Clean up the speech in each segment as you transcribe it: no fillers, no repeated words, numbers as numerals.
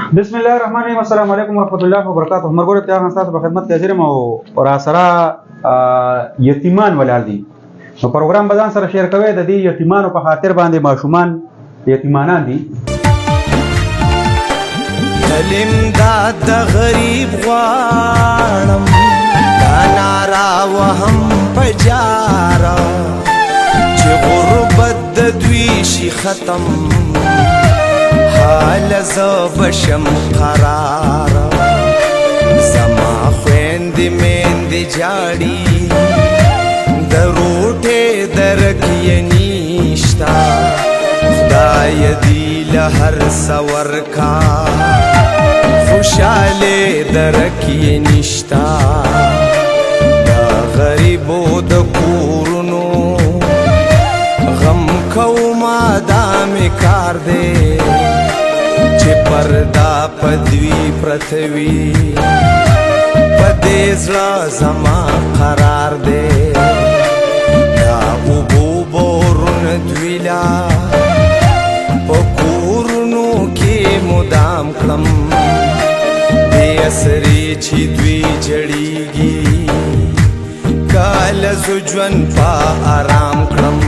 بسم الله الرحمن الرحیم. السلام علیکم ورحمۃ اللہ وبرکاتہ. مرګور ته هغه تاسو په خدمت کې حاضر یم او را سره یتیمان ولر دي. نو پروګرام بدن سره شیر کوي د دې یتیمانو په خاطر باندې ماشومان یتیمانان دي. کلم داد غریب غواړم دا نارا وهم پجارا چې غربت د دوی شي ختم حال زبشم قرار زما خويندې مېندې جاړي د روټې درکې نشتا خدای دې له هر سور کا خوشاله درکې نشتا دا غریبو د کورونو غم کوما دا مې کار دی چې پردا پدوی پرتوی پدې زړه زما قرار دی دا اوبو بورن دویلا په کورونو کې مدام کړم دې اسرې چې دوی جړیږي کال زجون په آرام کړم.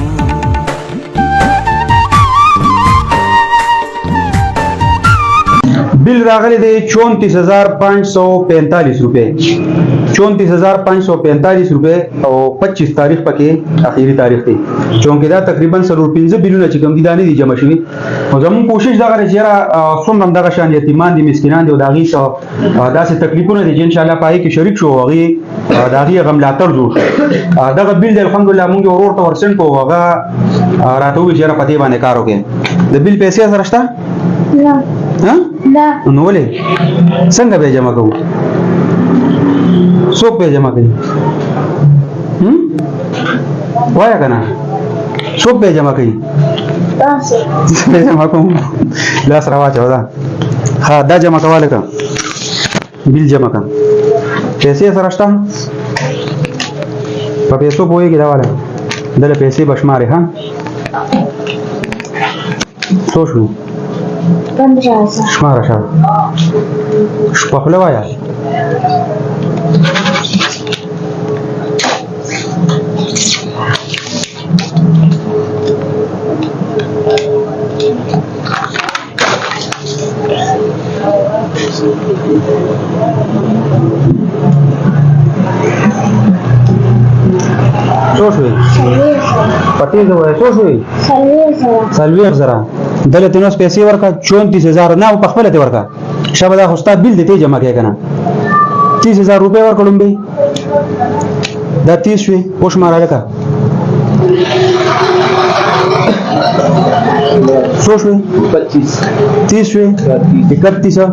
बिल रागले दे 34,545 रुपए 34,545 रुपए और 25 तारीख पके आखिरी तारीख थी चूंकि दा तकरीबन सलूर 15 बिलियन چې کوم دي دانه دي جمع شوي او زموږ کوشش دا غواړي چې څومره دغه شان یتیمان دي مسکینان دي او داغي داسې تکلیفونه دي چې ان شاء الله پای کې شریک شو هغه داغي غملاتر جوړ دغه بیل د الحمدلله موږ ورور ته ورسن کو هغه راته وی چې را پته باندې کار وکړي د بیل پیسې سره شته ها لا نو ولې څنګه به جمع کوو څوک به جمع کوي وایا کنه څوک به جمع کوي تاسو به جمع کوم لاس راواچو دا ها دا جمع کواله کا بیل جمع کا پیسې سره شته په پیسو پوهیږي دا والا دله پیسې بشماره ها څو شو 15,000 شماره شو شپخله وایا څو شوي پټې زوې څو شوي سلوي زرا دله تنوس پیسې ورکا 34,000 نه په خپل ته ورکا شابه دا خوستا بیل دې جمع کې کنه 30,000 روپے ورکړم به دا 30 شوي پوش مارا لکه څو شوي 25 30 شوي 31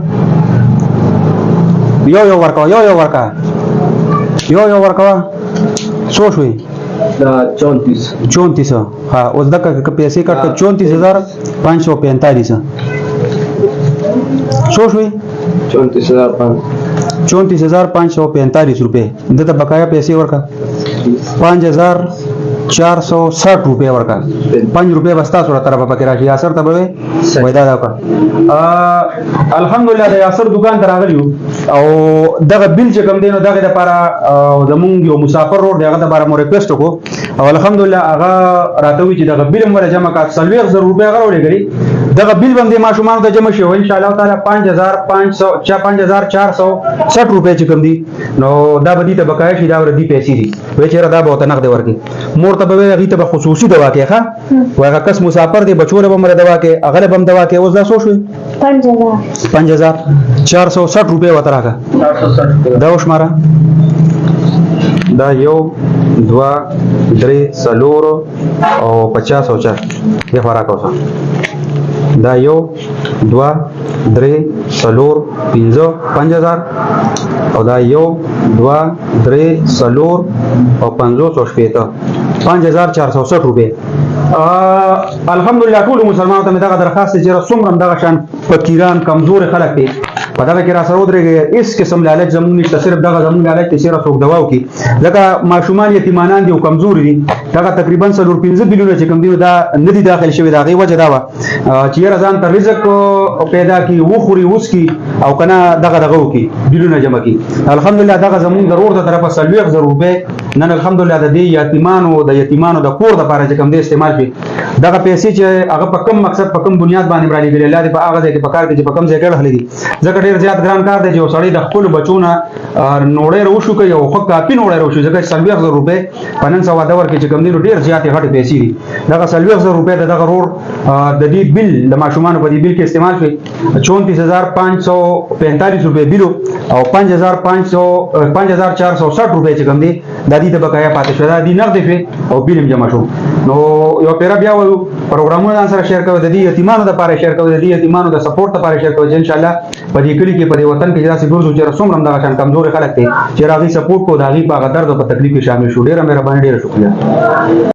یو ورکا څو شوي 34 ها اوس دغه پیسې کټ 34,545 څو شوي 34,545 روپے دته بقایا پیسې ورکا 5,460 روپے ورکا 5 روپے بستا سره طرفه پکې راشي یاسر ته به وېدا دا کا الحمدلله د یاسر دکان ته راغلیو او دغه بیل چې کوم دینو دغه لپاره زمونږ یو مسافر ور دغه لپاره مو ریکوست وکړو او الحمدلله هغه راته وی چې دغه بیل مر جمع کا 30,000 روپے غوړې غړي دغه بیل باندې ماشومان ته جمع شي او ان شاء الله تعالی 5,460 روپے چې کوم دي نو دا به دي ته بقایا شي دا ور دي پیسې دي وای چې را دا به ته نقد ورکي مور ته به غي ته خصوصي دوا کې ښه وای کس مسافر دی بچو له بمره دوا کې اغه بم دوا کې اوس دا سو شو 5,460 روپے وته راکا 460 دا وش مارا دا یو 2 3 4 او 50 او 4 یہ فرق اوسه دا یو 2 3 4 5,000 او دا یو 2 3 4 او 5,460 روپے الحمدلله ټول مسلمانانو ته دغه درخواست چې څومره دغه شان فقیران کمزور خلک دي په دغه کې را سره ودرېږئ هېڅ قسم لالچ زموږ نشته صرف دغه زموږ لالچ دی چېرې څوک دوا وکړي ځکه ماشومان یتیمانان دي او کمزوري دي دغه تقریبا 4-5 بیلیونه چې کوم دي دا نه دي داخل شوي د هغې وجه دا وه چې یاره ځان ته رزق پیدا کړي وخوري وڅکي او که نه دغه وکړي بیلونه جمع کړي الحمدلله دغه زموږ د رور د طرفه 40,000 روپۍ نن الحمدلله د دې یتیمانو د کور دپاره چې کوم دی استعمال شي دغه پیسې چې هغه په کوم مقصد په کوم بنیاد باندې رالیږلي الله دې په هغه ځای کې په کار کې چې په کوم ځای کې اړخلي دي ځکه ډېر زیات ګران کار دی چې یو سړی د خپلو بچو نه نوړی راوشو کوي او ښه کافي نوړی راوشو ځکه 40,000 روپۍ په نن سوه دور کې چې کوم دی نو ډېر زیاتې غټې پیسې دي دغه 40,000 روپۍ د دغه رور د دې بیل د ماشومانو په دې بیل کې استعمال شي 34,545 روپۍ بیلو او 5,460 روپۍ چې کوم دی د دې د بقایا پاتې شوه دا دې نغدې شوې او بیل هم جمع شو نو یو پیره بیا وایو پروګرامونه ځان سره شیر کوئ د دې یتیمانو دپاره شیر کوئ د دې یتیمانو د سپورټ دپاره شیر کوئ چې انشاءالله په دې کلي کې په دې وطن کې داسې ګرځو چې څومره هم دغه شان کمزوري خلک دی چې هغوی سپورټ کو د هغوی په هغه درد او په تکلیف کې شامل شو ډېره مهرباني ډېره شکریه